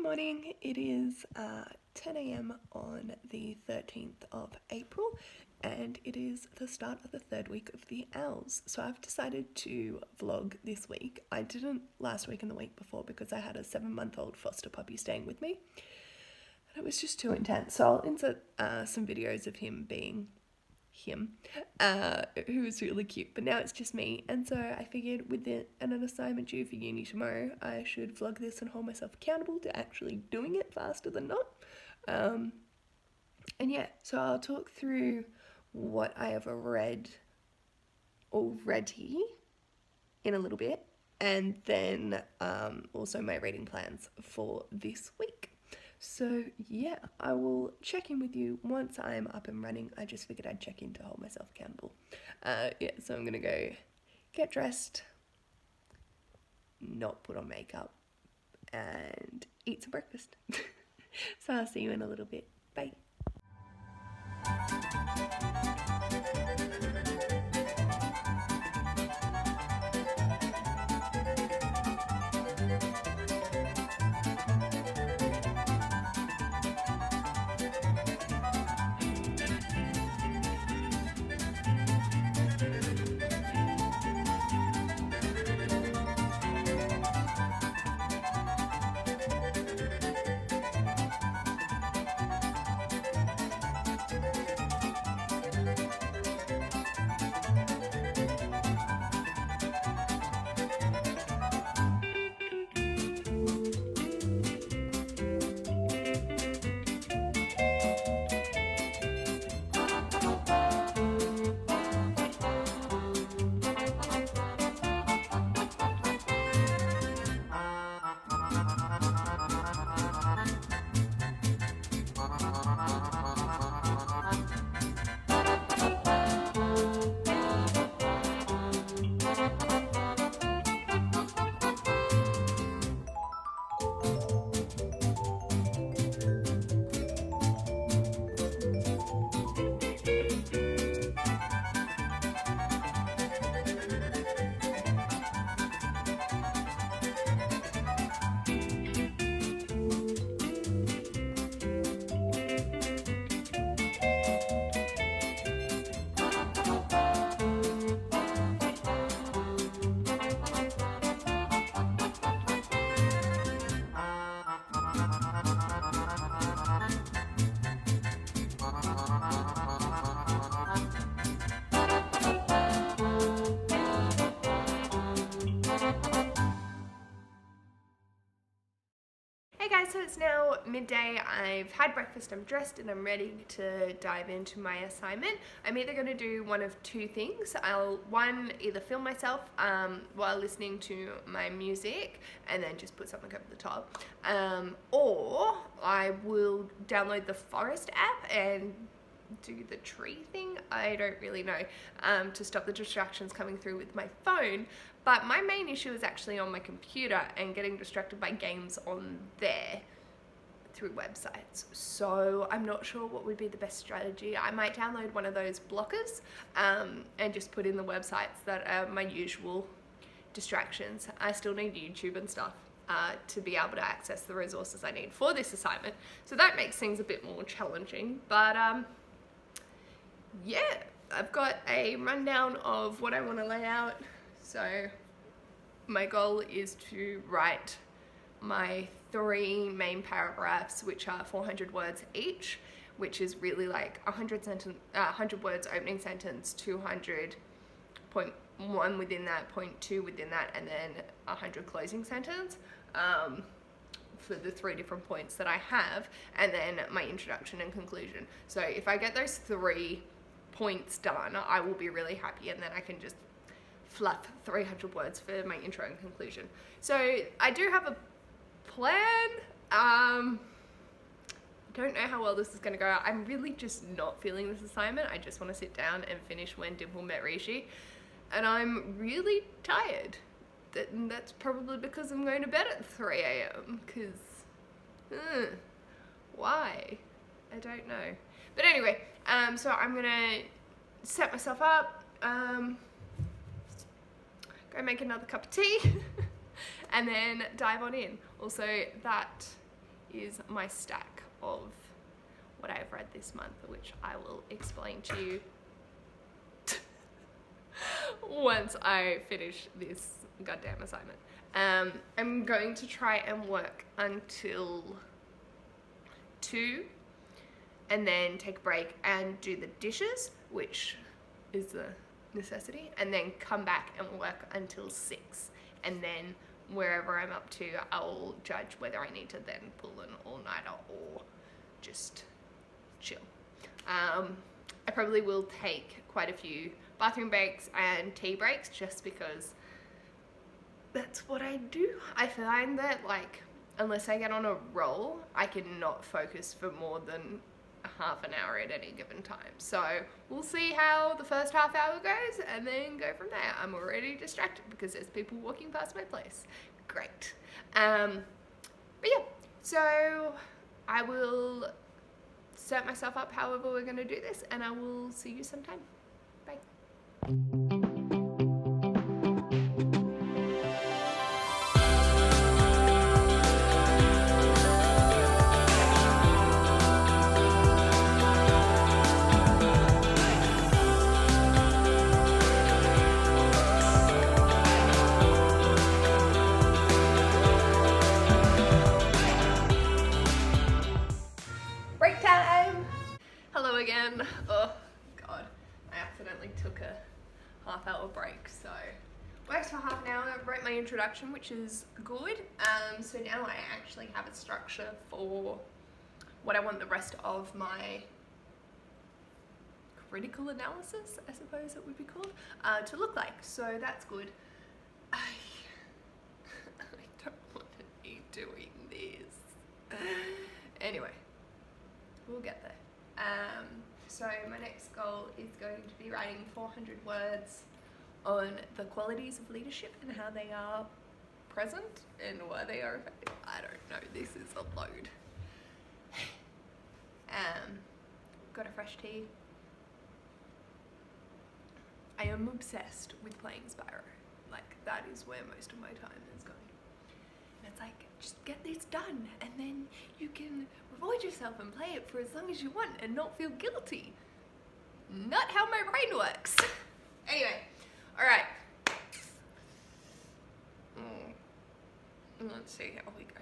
morning. It is 10 a.m. on the 13th of April and it is the start of the third week of the owls. So I've decided to vlog this week. I didn't last week and the week before because I had a 7-month-old foster puppy staying with me and it was just too intense. So I'll insert some videos of him being him, who was really cute, but now it's just me, and so I figured with an assignment due for uni tomorrow, I should vlog this and hold myself accountable to actually doing it faster than not. And yeah, so I'll talk through what I have read already in a little bit, and then also my reading plans for this week. So yeah, I will check in with you once I'm up and running. I just figured I'd check in to hold myself accountable. Yeah, so I'm gonna go get dressed, not put on makeup, and eat some breakfast. So I'll see you in a little bit. Bye. Hey guys, so it's now midday. I've had breakfast, I'm dressed, and I'm ready to dive into my assignment. I'm either going to do one of two things. I'll either film myself while listening to my music and then just put something over the top, or I will download the Forest app and do the tree thing. I don't really know, to stop the distractions coming through with my phone. But my main issue is actually on my computer and getting distracted by games on there through websites. So I'm not sure what would be the best strategy. I might download one of those blockers and just put in the websites that are my usual distractions. I still need YouTube and stuff to be able to access the resources I need for this assignment. So that makes things a bit more challenging. But yeah, I've got a rundown of what I want to lay out. So my goal is to write my 3 main paragraphs, which are 400 words each, which is really like 100 words opening sentence, 200 point 1 within that, point 2 within that, and then 100 closing sentence for the 3 different points that I have, and then my introduction and conclusion. So if I get those 3 points done, I will be really happy, and then I can just fluff 300 words for my intro and conclusion. So I do have a plan. I don't know how well this is going to go out. I'm really just not feeling this assignment. I just want to sit down and finish When Dimple Met Rishi, and I'm really tired. That's probably because I'm going to bed at 3 a.m. because why? I don't know. But anyway, so I'm gonna set myself up, go make another cup of tea, and then dive on in. Also, that is my stack of what I've read this month, which I will explain to you once I finish this goddamn assignment. I'm going to try and work until 2 and then take a break and do the dishes, which is a necessity, and then come back and work until 6, and then wherever I'm up to, I'll judge whether I need to then pull an all-nighter or just chill. I probably will take quite a few bathroom breaks and tea breaks just because that's what I do. I find that, like, unless I get on a roll, I cannot focus for more than half an hour at any given time. So we'll see how the first half hour goes and then go from there. I'm already distracted because there's people walking past my place. Great. But yeah, so I will set myself up however we're going to do this, and I will see you sometime. Bye. Break time! Hello again. Oh god, I accidentally took a half-hour break, so worked for half an hour, wrote my introduction, which is good. So now I actually have a structure for what I want the rest of my critical analysis, I suppose it would be called, to look like. So that's good. I don't want to be doing this. Anyway, we'll get there. So my next goal is going to be writing 400 words on the qualities of leadership and how they are present and why they are effective. I don't know, this is a load. Got a fresh tea. I am obsessed with playing Spyro. Like, that is where most of my time is going. And it's like, just get this done, and then you can reward yourself and play it for as long as you want and not feel guilty. Not how my brain works. Anyway, alright. Let's see how we go.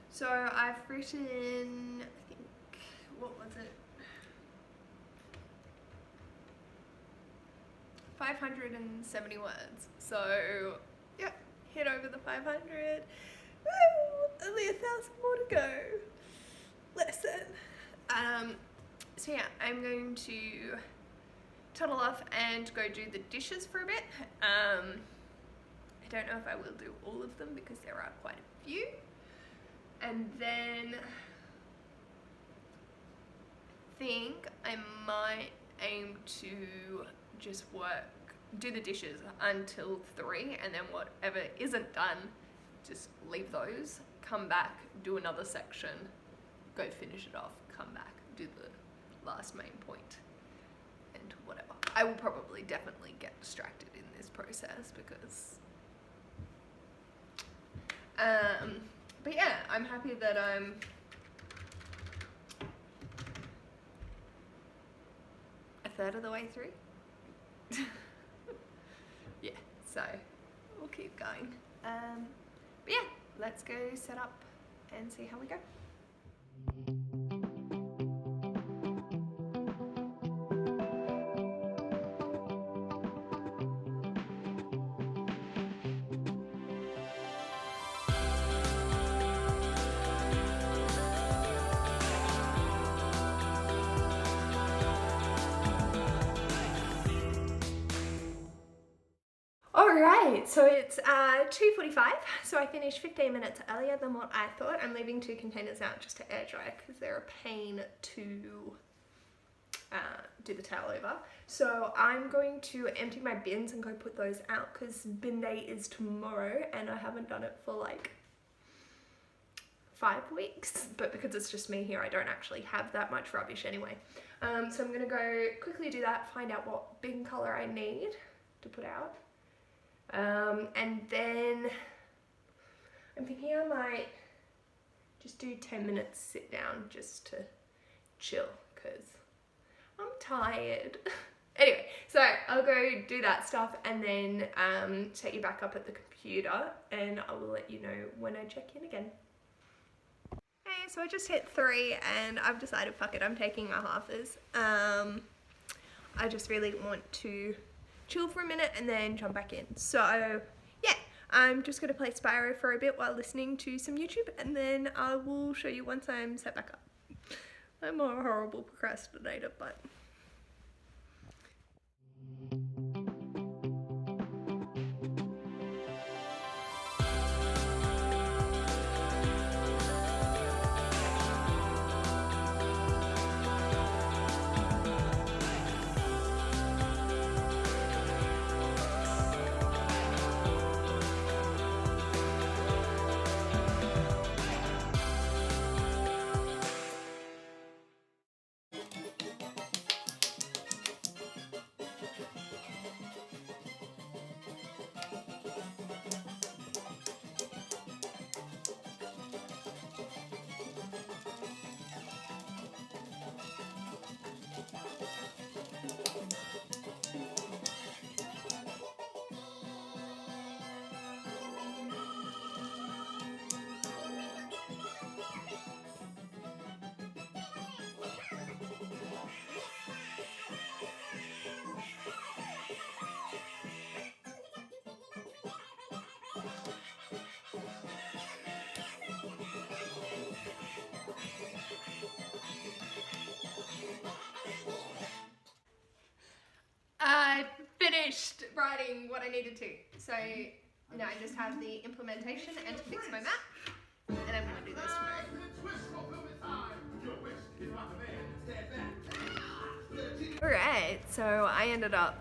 So I've written, I think, what was it? 570 words. So, yeah, hit over the 500. Woo! Only 1,000 more to go. Less than. So yeah, I'm going to tunnel off and go do the dishes for a bit. I don't know if I will do all of them because there are quite a few. And then I think I might aim to just do the dishes until 3, and then whatever isn't done, just leave those, come back, do another section, go finish it off, come back, do the last main point, and whatever. I will probably definitely get distracted in this process because but yeah, I'm happy that I'm a third of the way through. Yeah, so we'll keep going. But yeah, let's go set up and see how we go. Alright, so it's 2:45, so I finished 15 minutes earlier than what I thought. I'm leaving 2 containers out just to air dry because they're a pain to do the towel over. So I'm going to empty my bins and go put those out because bin day is tomorrow and I haven't done it for like 5 weeks, but because it's just me here I don't actually have that much rubbish anyway. So I'm gonna go quickly do that, find out what bin colour I need to put out. And then I'm thinking I might just do 10 minutes sit down just to chill because I'm tired. Anyway, so I'll go do that stuff and then set you back up at the computer and I will let you know when I check in again. Hey, so I just hit 3 and I've decided, fuck it, I'm taking my halfers. I just really want to chill for a minute and then jump back in. So yeah, I'm just gonna play Spyro for a bit while listening to some YouTube and then I will show you once I'm set back up. I'm a horrible procrastinator, but I finished writing what I needed to. So now I just have the implementation and to fix my map. And I'm going to do this tomorrow. Alright, so I ended up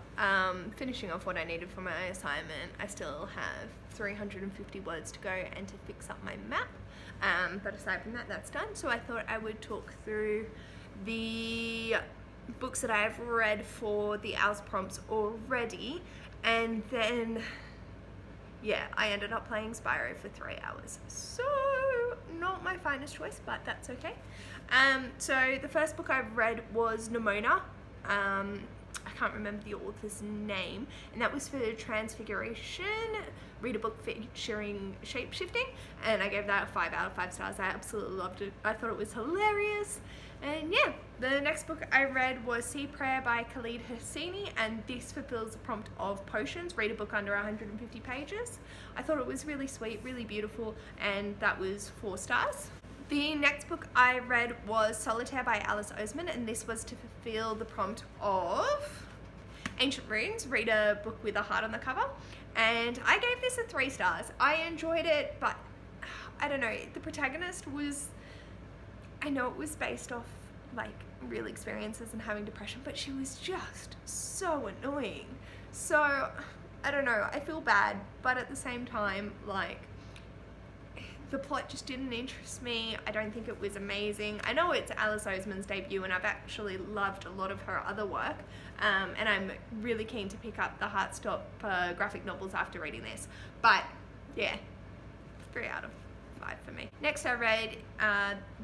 finishing off what I needed for my assignment. I still have 350 words to go and to fix up my map. But aside from that, that's done. So I thought I would talk through the books that I've read for the OWLS prompts already, and then yeah, I ended up playing Spyro for 3 hours. So not my finest choice, but that's okay. So the first book I've read was Nimona. I can't remember the author's name, and that was for Transfiguration, read a book featuring shape-shifting, and I gave that a 5 out of 5 stars. I absolutely loved it. I thought it was hilarious. And yeah, the next book I read was Sea Prayer by Khalid Hosseini, and this fulfills the prompt of potions, read a book under 150 pages. I thought it was really sweet, really beautiful, and that was 4 stars. The next book I read was Solitaire by Alice Oseman, and this was to fulfill the prompt of Ancient Runes, read a book with a heart on the cover, and I gave this a 3 stars. I enjoyed it, but I don't know, the protagonist was, I know it was based off like real experiences and having depression, but she was just so annoying. So I don't know, I feel bad, but at the same time, like, the plot just didn't interest me. I don't think it was amazing. I know it's Alice Oseman's debut and I've actually loved a lot of her other work, and I'm really keen to pick up the Heartstopper graphic novels after reading this, but yeah, 3 out of 5 for me. Next I read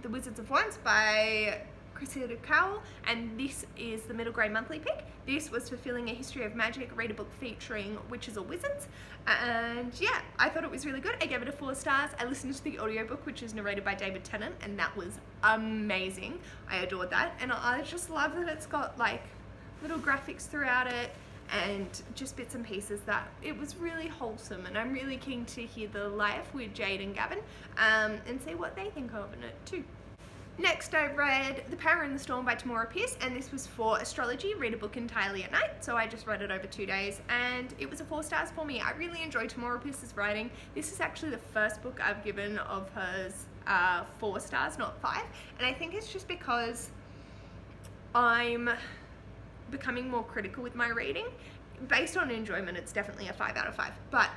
The Wizards of Once by Cressida Cowell, and this is the middle grade monthly pick. This was fulfilling a history of magic, read a book featuring witches or wizards, and yeah, I thought it was really good. I gave it a 4 stars. I listened to the audiobook, which is narrated by David Tennant, and that was amazing. I adored that, and I just love that it's got like little graphics throughout it and just bits and pieces that it was really wholesome, and I'm really keen to hear the life with Jade and Gavin and see what they think of it too. Next I read The Power in the Storm by Tamora Pierce, and this was for astrology, read a book entirely at night, so I just read it over 2 days and it was a 4 stars for me. I really enjoy Tamora Pierce's writing. This is actually the first book I've given of hers 4 stars, not 5, and I think it's just because I'm becoming more critical with my reading. Based on enjoyment, it's definitely a 5 out of 5, but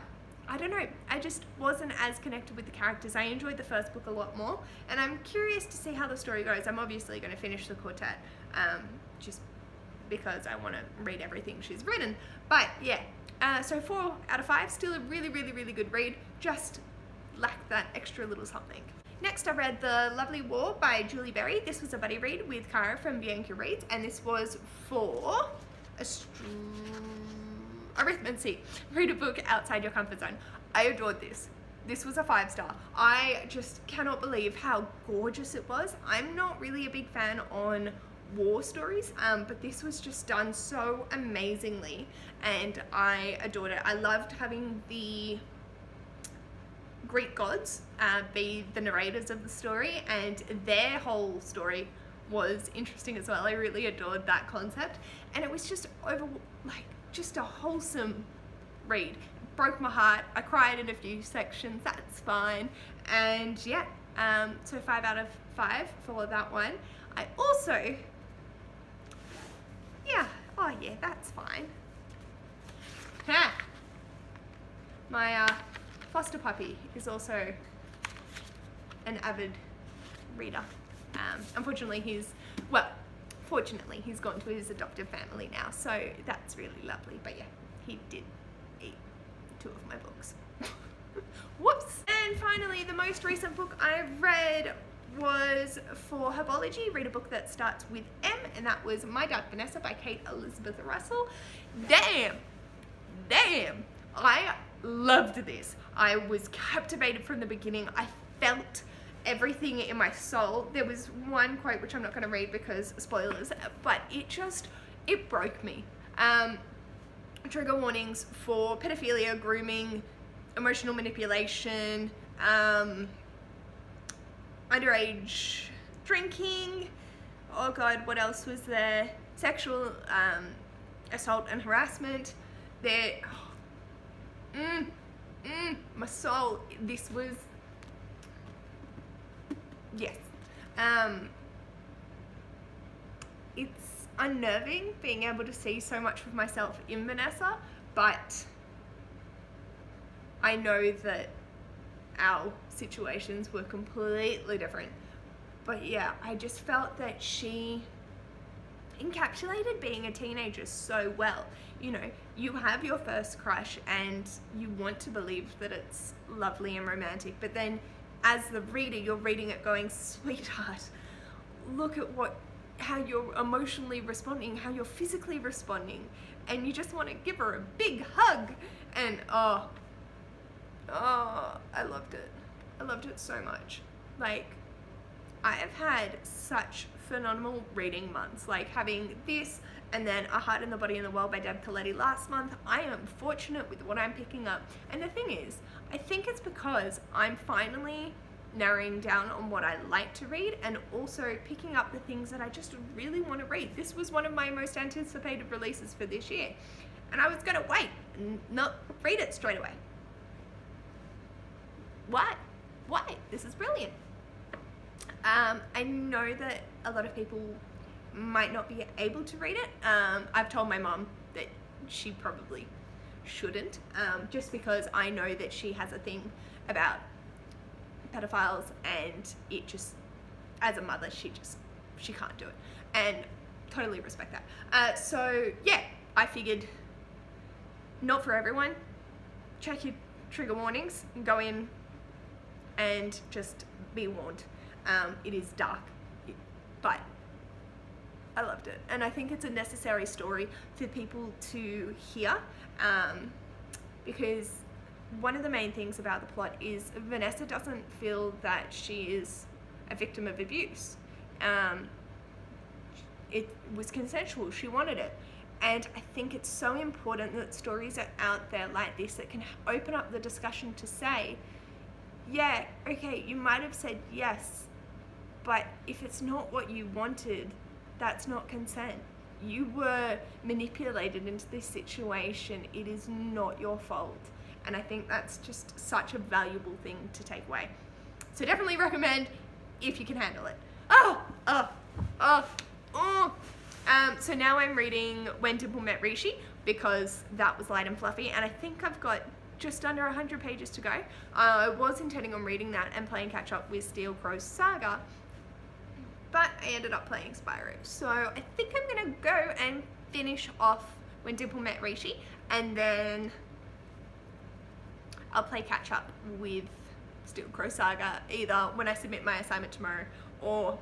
I don't know, I just wasn't as connected with the characters. I enjoyed the first book a lot more, and I'm curious to see how the story goes. I'm obviously going to finish the quartet, just because I want to read everything she's written, but yeah, so 4 out of 5, still a really, really, really good read, just lacked that extra little something. Next I read The Lovely War by Julie Berry. This was a buddy read with Cara from Biancareads, and this was for arithmetic. Read a book outside your comfort zone. I adored this. This was a 5 star. I just cannot believe how gorgeous it was. I'm not really a big fan on war stories, but this was just done so amazingly and I adored it. I loved having the Greek gods be the narrators of the story, and their whole story was interesting as well. I really adored that concept, and it was just just a wholesome read. It broke my heart. I cried in a few sections, that's fine. And yeah, so 5 out of 5 for that one. I also, oh yeah, that's fine. Ha! My foster puppy is also an avid reader. Unfortunately, fortunately, he's gone to his adoptive family now, so that's really lovely. But yeah, he did eat 2 of my books. Whoops! And finally, the most recent book I read was for herbology. Read a book that starts with M, and that was My Dark Vanessa by Kate Elizabeth Russell. Damn! I loved this. I was captivated from the beginning. I felt everything in my soul. There was one quote which I'm not going to read because spoilers, but it broke me. Trigger warnings for pedophilia, grooming, emotional manipulation, underage drinking, oh god, what else was there? Sexual assault and harassment. My soul, this was, yes. It's unnerving being able to see so much of myself in Vanessa, but I know that our situations were completely different. But yeah, I just felt that she encapsulated being a teenager so well. You know, you have your first crush and you want to believe that it's lovely and romantic, but then as the reader, you're reading it going, sweetheart, look at how you're emotionally responding, how you're physically responding, and you just want to give her a big hug. And oh, I loved it. I loved it so much. Like, I have had such phenomenal reading months, like having this and then A Heart in the Body and the World by Deb Coletti last month. I am fortunate with what I'm picking up, and the thing is, I think it's because I'm finally narrowing down on what I like to read and also picking up the things that I just really want to read. This was one of my most anticipated releases for this year, and I was going to wait and not read it straight away. Why? This is brilliant. I know that a lot of people might not be able to read it. I've told my mom that she probably shouldn't, just because I know that she has a thing about pedophiles, and it just, as a mother, she can't do it, and totally respect that. So yeah, I figured, not for everyone. Check your trigger warnings and go in and just be warned. It is dark, but I loved it, and I think it's a necessary story for people to hear, because one of the main things about the plot is Vanessa doesn't feel that she is a victim of abuse. It was consensual, she wanted it, and I think it's so important that stories are out there like this that can open up the discussion to say, yeah, okay, you might have said yes, But if it's not what you wanted, that's not consent. You were manipulated into this situation. It is not your fault. And I think that's just such a valuable thing to take away. So definitely recommend if you can handle it. So now I'm reading When Dimple Met Rishi because that was light and fluffy, and I think I've got just under 100 pages to go. I was intending on reading that and playing catch up with Steel Crow's Saga, but I ended up playing Spyro. So I think I'm gonna go and finish off When Dimple Met Rishi, and then I'll play catch up with Steel Crow Saga either when I submit my assignment tomorrow, or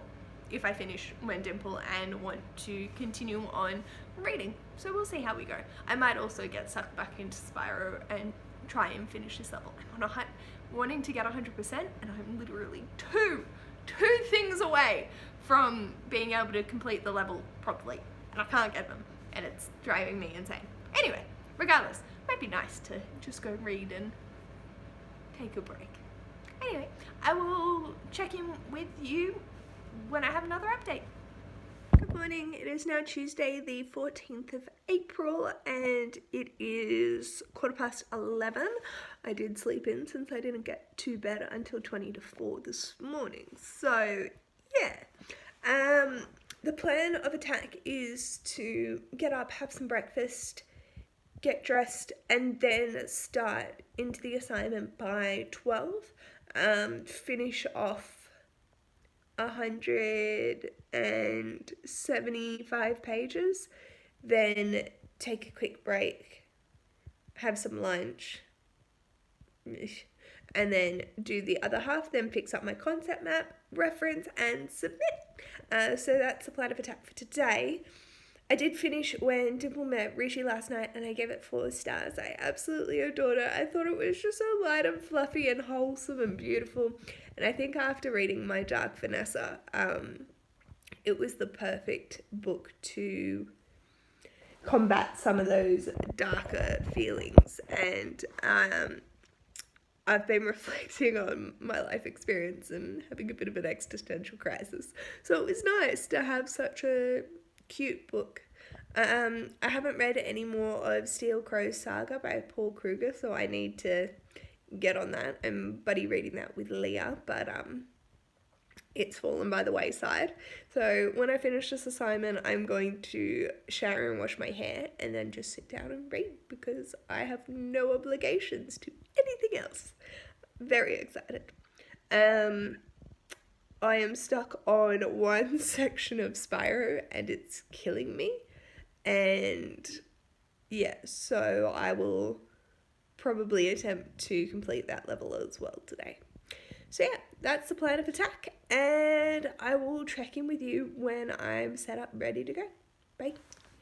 if I finish When Dimple and want to continue on reading. So we'll see how we go. I might also get sucked back into Spyro and try and finish this level. I'm on wanting to get 100%, and I'm literally two things away from being able to complete the level properly, and I can't get them, and it's driving me insane. Anyway, regardless, it might be nice to just go read and take a break. Anyway, I will check in with you when I have another update. Good morning. It is now Tuesday, the 14th of April, and it is 11:15. I did sleep in since I didn't get to bed until 20 to 4 this morning. So, yeah. The plan of attack is to get up, have some breakfast, get dressed, and then start into the assignment by 12. Finish off 175 pages, then take a quick break, have some lunch, and then do the other half, then fix up my concept map, reference, and submit. So that's the plan of attack for today. I did finish When Dimple Met Rishi last night, and I gave it 4 stars. I absolutely adored it. I thought it was just so light and fluffy and wholesome and beautiful. And I think after reading My Dark Vanessa, it was the perfect book to combat some of those darker feelings. And I've been reflecting on my life experience and having a bit of an existential crisis. So it was nice to have such a cute book. I haven't read any more of Steel Crow's Saga by Paul Kruger, so I need to get on that. I'm buddy reading that with Leah, but it's fallen by the wayside. So when I finish this assignment, I'm going to shower and wash my hair and then just sit down and read because I have no obligations to anything else. Very excited. I am stuck on one section of Spyro and it's killing me. And yeah, so I will probably attempt to complete that level as well today. So yeah, that's the plan of attack, and I will check in with you when I'm set up ready to go. Bye.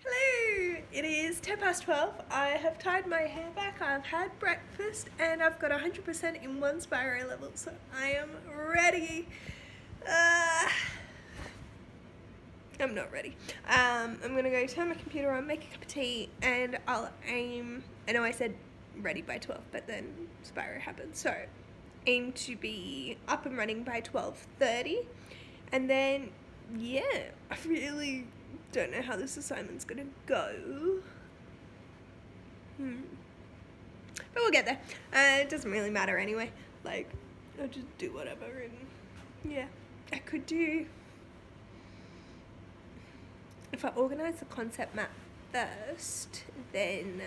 Hello, it is 12:10. I have tied my hair back, I've had breakfast, and I've got 100% in one Spyro level, so I am ready. I'm not ready. I'm gonna go turn my computer on, make a cup of tea, and I'll aim, I know I said ready by 12, but then Spyro happened, so aim to be up and running by 12:30, and then, yeah, I really don't know how this assignment's gonna go. But we'll get there. It doesn't really matter anyway, like, I'll just do whatever, and yeah, I could do, if I organise the concept map first, then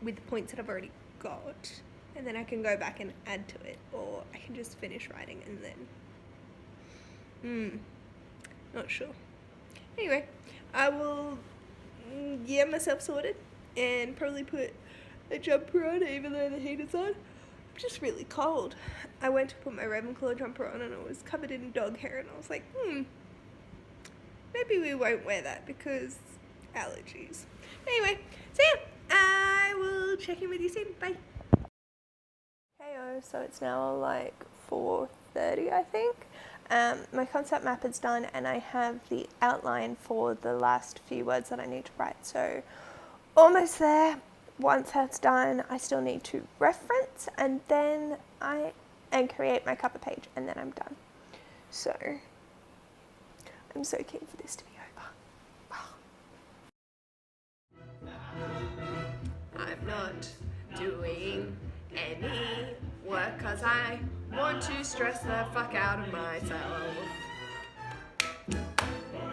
with the points that I've already got, and then I can go back and add to it, or I can just finish writing and then, not sure. Anyway, I will get myself sorted and probably put a jumper on even though the heat is on. I'm just really cold. I went to put my Ravenclaw jumper on and it was covered in dog hair, and I was like, maybe we won't wear that because allergies. Anyway, so yeah, I will check in with you soon. Bye. Heyo, so it's now like 4:30, I think. My concept map is done and I have the outline for the last few words that I need to write. So almost there. Once that's done, I still need to reference and then and create my cover page, and then I'm done. So I'm so keen for this to be over. I'm not doing any work because I want to stress the fuck out of myself.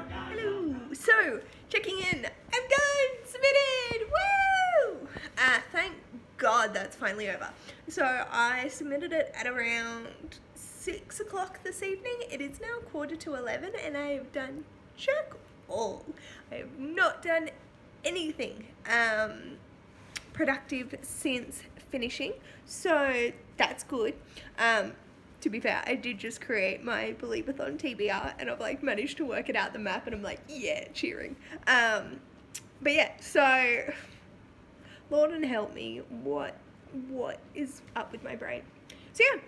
Hello, so checking in, I'm done, submitted, woo! Thank God that's finally over. So I submitted it at around 6 o'clock this evening. It is now 11:15 and I have done check all. I have not done anything productive since finishing, so that's good. To be fair, I did just create my Readathon TBR and I've like managed to work it out the map and I'm like, yeah, cheering. But yeah, so Lord and help me, what is up with my brain? So yeah,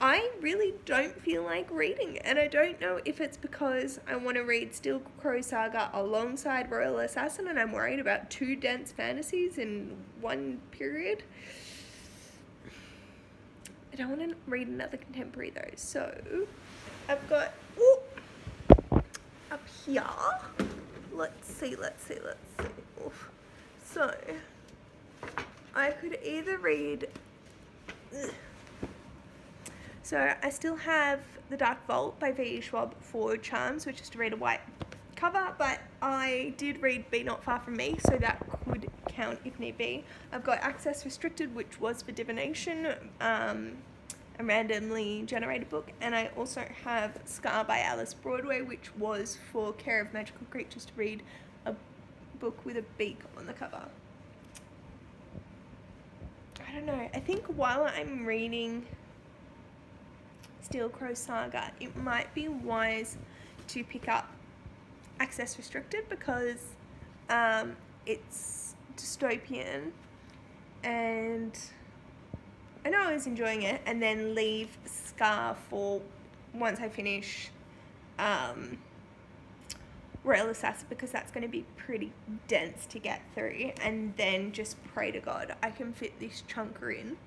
I really don't feel like reading, and I don't know if it's because I want to read Steel Crow Saga alongside Royal Assassin and I'm worried about 2 dense fantasies in one period. I don't want to read another contemporary though, so I've got, up here, let's see. Oof. So, I could either read, so I still have The Dark Vault by V.E. Schwab for Charms, which is to read a white cover, but I did read Be Not Far From Me, so that could count if need be. I've got Access Restricted, which was for divination, a randomly generated book, and I also have Scar by Alice Broadway, which was for Care of Magical Creatures to read a book with a beak on the cover. I don't know, I think while I'm reading Steel Crow Saga, it might be wise to pick up Access Restricted because it's dystopian and I know I was enjoying it, and then leave Scar for once I finish Royal Assassin because that's going to be pretty dense to get through, and then just pray to God I can fit this chunker in.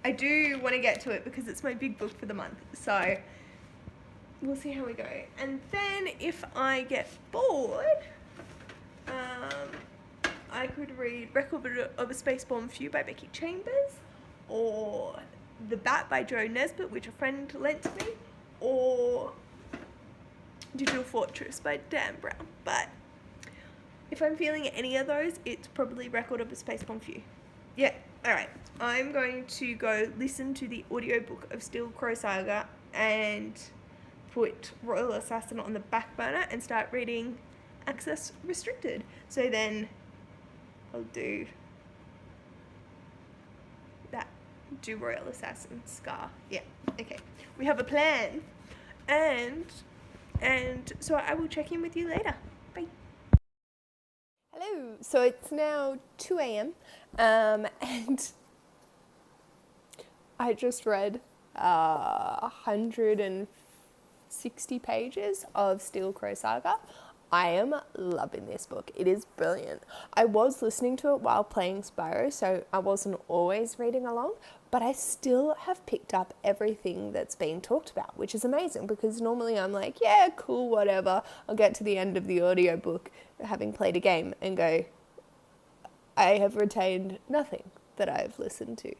I do want to get to it because it's my big book for the month, so we'll see how we go. And then if I get bored, I could read Record of a Spaceborne Few by Becky Chambers, or The Bat by Joe Nesbitt, which a friend lent to me, or Digital Fortress by Dan Brown. But if I'm feeling any of those, it's probably Record of a Spaceborne Few. Yeah, alright. I'm going to go listen to the audiobook of Steel Crow Saga and put Royal Assassin on the back burner and start reading Access Restricted. So then I'll do that. Do Royal Assassin, Scar. Yeah, okay. We have a plan. And so I will check in with you later. Bye. Hello. So it's now 2 a.m. And I just read 160 pages of Steel Crow Saga. I am loving this book. It is brilliant. I was listening to it while playing Spyro, so I wasn't always reading along, but I still have picked up everything that's been talked about, which is amazing because normally I'm like, yeah, cool, whatever. I'll get to the end of the audiobook having played a game and go, I have retained nothing that I've listened to.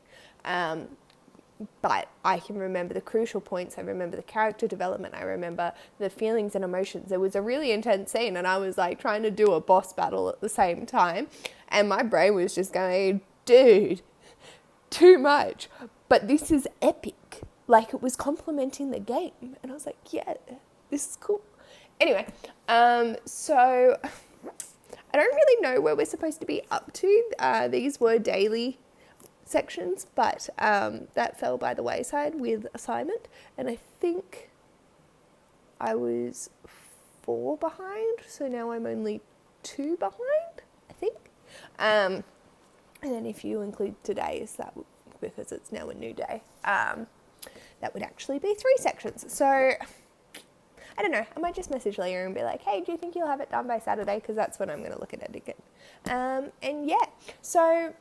But I can remember the crucial points. I remember the character development. I remember the feelings and emotions. There was a really intense scene and I was like trying to do a boss battle at the same time. And my brain was just going, dude, too much. But this is epic. Like it was complementing the game. And I was like, yeah, this is cool. Anyway, so I don't really know where we're supposed to be up to. These were daily sections, but that fell by the wayside with assignment, and I think I was 4 behind, so now I'm only 2 behind, I think. And then if you include today's, that because it's now a new day, that would actually be 3 sections. So I don't know, I might just message Leah and be like, hey, do you think you'll have it done by Saturday? Because that's when I'm going to look at it again. And yeah, so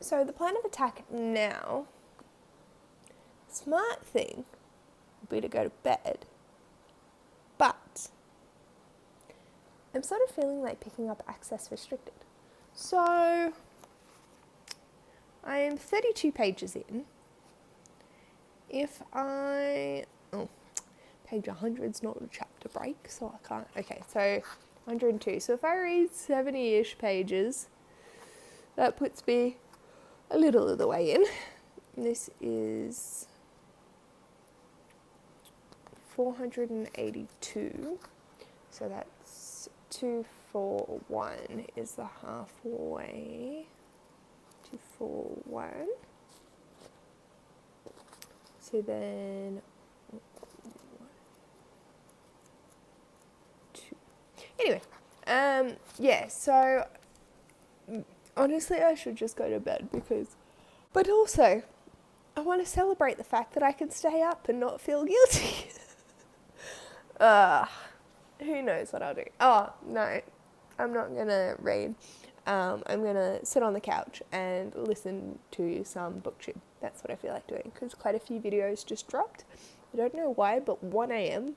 the plan of attack now, smart thing would be to go to bed. But I'm sort of feeling like picking up Access Restricted. So I am 32 pages in. If I... Oh, page 100's not a chapter break, so I can't... Okay, so 102. So if I read 70-ish pages, that puts me a little of the way in. This is 482. So that's 241 is the halfway. 241. So then... Anyway, yeah, so honestly I should just go to bed but also I want to celebrate the fact that I can stay up and not feel guilty. Who knows what I'll do. Oh, no, I'm not going to read. I'm going to sit on the couch and listen to some booktube. That's what I feel like doing, because quite a few videos just dropped. I don't know why, but 1 a.m.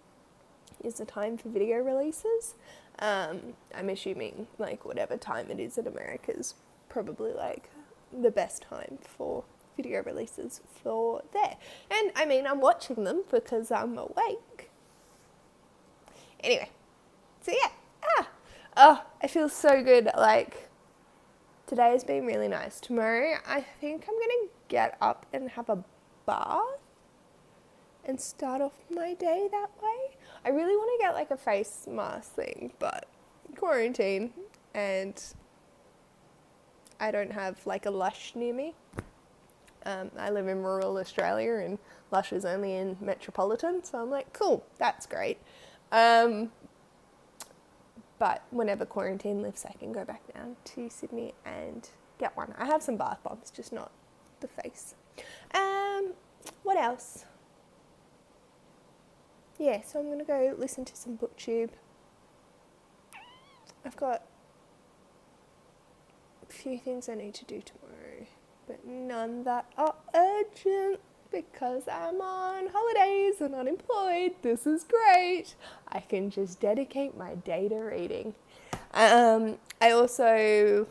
is the time for video releases. I'm assuming like whatever time it is in America is probably like the best time for video releases for there. And I mean, I'm watching them because I'm awake. Anyway, so yeah. I feel so good. Like, today has been really nice. Tomorrow, I think I'm going to get up and have a bath and start off my day that way. I really want to get like a face mask thing, but quarantine and I don't have like a Lush near me. I live in rural Australia and Lush is only in metropolitan, so I'm like, cool, that's great. But whenever quarantine lifts, I can go back down to Sydney and get one. I have some bath bombs, just not the face. What else? Yeah, so I'm going to go listen to some booktube. I've got a few things I need to do tomorrow, but none that are urgent because I'm on holidays and unemployed. This is great. I can just dedicate my day to reading. I also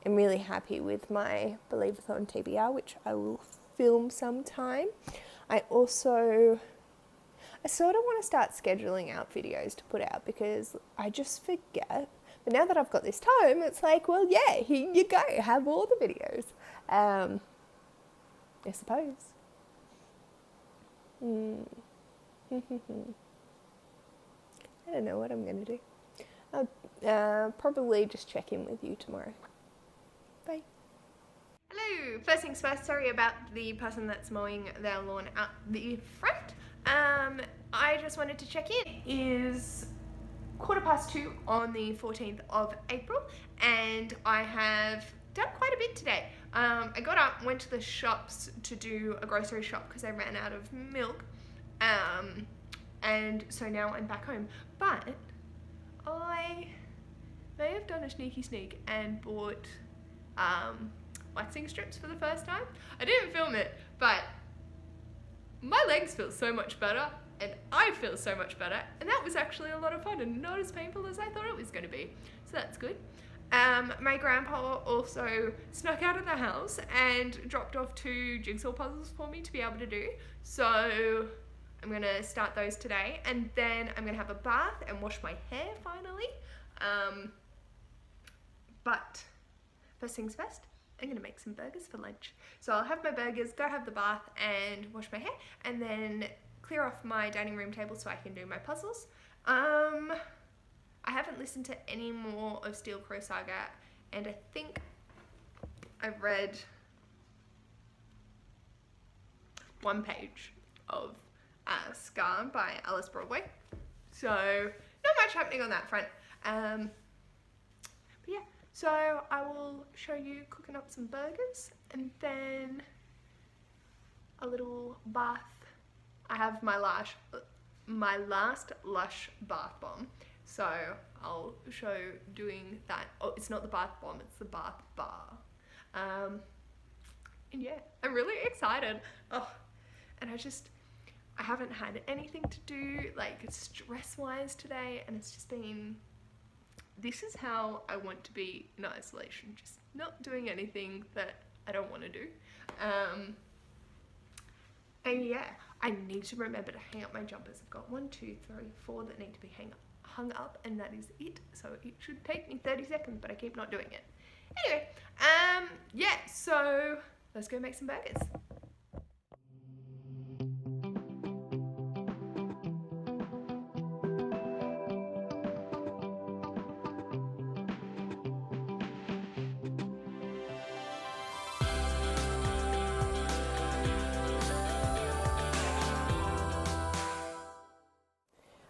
am really happy with my Readathon TBR, which I will film sometime. I sort of want to start scheduling out videos to put out because I just forget. But now that I've got this time, it's like, well, yeah, here you go. Have all the videos. I suppose. I don't know what I'm going to do. I'll probably just check in with you tomorrow. Bye. Hello. First things first, sorry about the person that's mowing their lawn out the front. I just wanted to check in. It is 2:15 on the 14th of April and I have done quite a bit today. I got up, went to the shops to do a grocery shop because I ran out of milk. And so now I'm back home. But I may have done a sneaky sneak and bought waxing strips for the first time. I didn't film it, but my legs feel so much better and I feel so much better, and that was actually a lot of fun and not as painful as I thought it was going to be, so that's good. My grandpa also snuck out of the house and dropped off 2 jigsaw puzzles for me to be able to do, so I'm going to start those today, and then I'm going to have a bath and wash my hair finally. But first things first, I'm going to make some burgers for lunch. So I'll have my burgers, go have the bath and wash my hair, and then clear off my dining room table so I can do my puzzles. I haven't listened to any more of Steel Crow Saga, and I think I've read 1 page of Scar by Alice Broadway. So not much happening on that front. But yeah, so I will show you cooking up some burgers and then a little bath. I have my last Lush bath bomb, so I'll show doing that. Oh, it's not the bath bomb, it's the bath bar. And yeah, I'm really excited. Oh, and I haven't had anything to do like stress-wise today, and it's just been, this is how I want to be in isolation, just not doing anything that I don't want to do. And yeah, I need to remember to hang up my jumpers. I've got 1, 2, 3, 4 that need to be hung up, and that is it. So it should take me 30 seconds, but I keep not doing it. Anyway, yeah, so let's go make some burgers.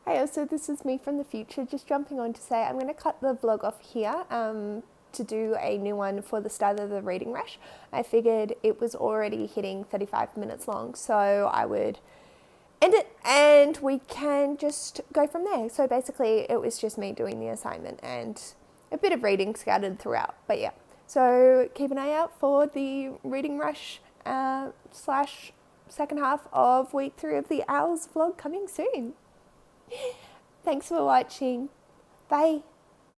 Hey, so this is me from the future, just jumping on to say I'm going to cut the vlog off here to do a new one for the start of the reading rush. I figured it was already hitting 35 minutes long, so I would end it and we can just go from there. So basically it was just me doing the assignment and a bit of reading scattered throughout, but yeah. So keep an eye out for the reading rush slash second half of week 3 of the Owls vlog coming soon. Thanks for watching. Bye.